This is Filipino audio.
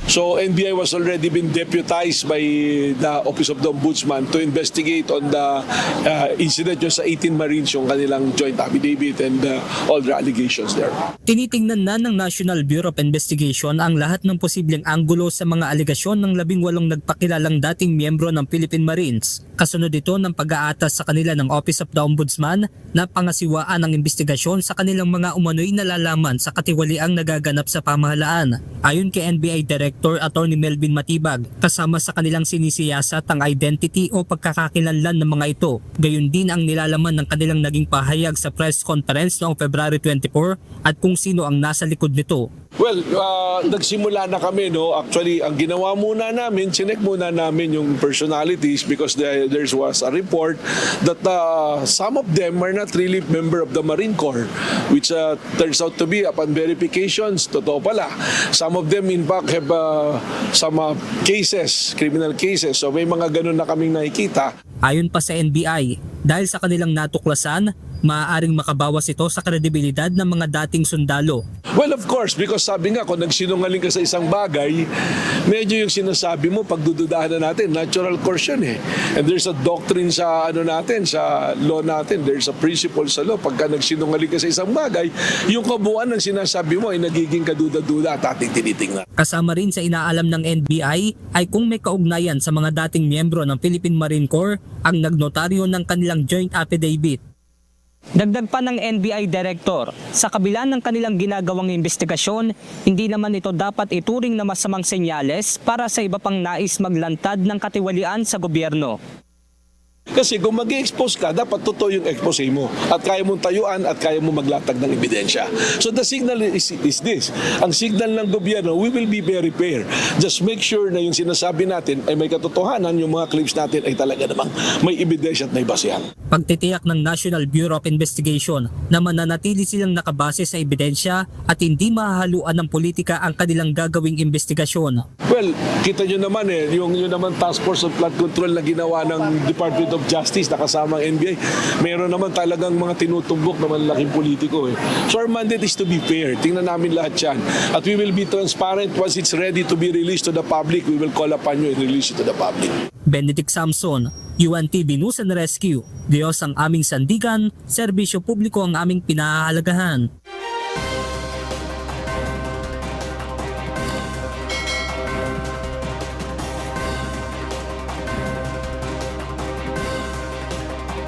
So NBI was already been deputized by the Office of the Ombudsman to investigate on the incident yung sa 18 Marines, yung kanilang joint affidavit and all the allegations there. Tinitingnan na ng National Bureau of Investigation ang lahat ng posibleng anggulo sa mga alegasyon ng 18 nagpakilalang dating miyembro ng Philippine Marines. Kasunod ito ng pag-aatas sa kanila ng Office of the Ombudsman na pangasiwaan ng investigasyon sa kanilang mga umano'y nalalaman sa katiwaliang nagaganap sa pamahalaan. Ayon kay NBI Director Attorney Melvin Matibag, kasama sa kanilang sinisiyasat ang identity o pagkakakilanlan ng mga ito. Gayon din ang nilalaman ng kanilang naging pahayag sa press conference noong February 24 at kung sino ang nasa likod nito. Well, nagsimula na kami, no? Actually, ang ginawa muna namin, chinek muna namin yung personalities because there was a report that some of them are not really member of the Marine Corps, which turns out to be, upon verifications, totoo pala. Some of them, in fact, have some cases, criminal cases. So may mga ganun na kaming nakikita. Ayon pa sa NBI, dahil sa kanilang natuklasan, maaaring makabawas ito sa kredibilidad ng mga dating sundalo. Well, of course, because sabi nga, kung nagsinungaling ka sa isang bagay, medyo yung sinasabi mo, pagdududahan na natin, natural course yun eh. And there's a doctrine sa natin, sa law natin, there's a principle sa law. Pagka nagsinungaling ka sa isang bagay, yung kabuuan ng sinasabi mo ay nagiging kaduda-duda at ating tinitingnan. Kasama rin sa inaalam ng NBI ay kung may kaugnayan sa mga dating miyembro ng Philippine Marine Corps ang nagnotaryo ng kanilang joint affidavit. Dagdag pa ng NBI Director, sa kabila ng kanilang ginagawang investigasyon, hindi naman ito dapat ituring na masamang senyales para sa iba pang nais maglantad ng katiwalian sa gobyerno. Kasi kung mag-expose ka, dapat totoo yung expose mo. At kaya mong tayuan at kaya mong maglatag ng ebidensya. So the signal is this. Ang signal ng gobyerno, we will be very fair. Just make sure na yung sinasabi natin ay may katotohanan, yung mga claims natin ay talaga namang may ebidensya at may basehan. Pagtitiyak ng National Bureau of Investigation na mananatili silang nakabase sa ebidensya at hindi mahahaluan ng politika ang kanilang gagawing investigasyon. Well, kita nyo naman yung naman Task Force of Flood Control na ginawa ng Department of Justice na kasama ang NBI, mayroon naman talagang mga tinutumbok na malalaking politiko. So our mandate is to be fair. Tingnan namin lahat yan. At we will be transparent once it's ready to be released to the public. We will call upon you and release it to the public. Benedict Samson, UNTV News and Rescue. Diyos ang aming sandigan, serbisyo publiko ang aming pinahahalagahan.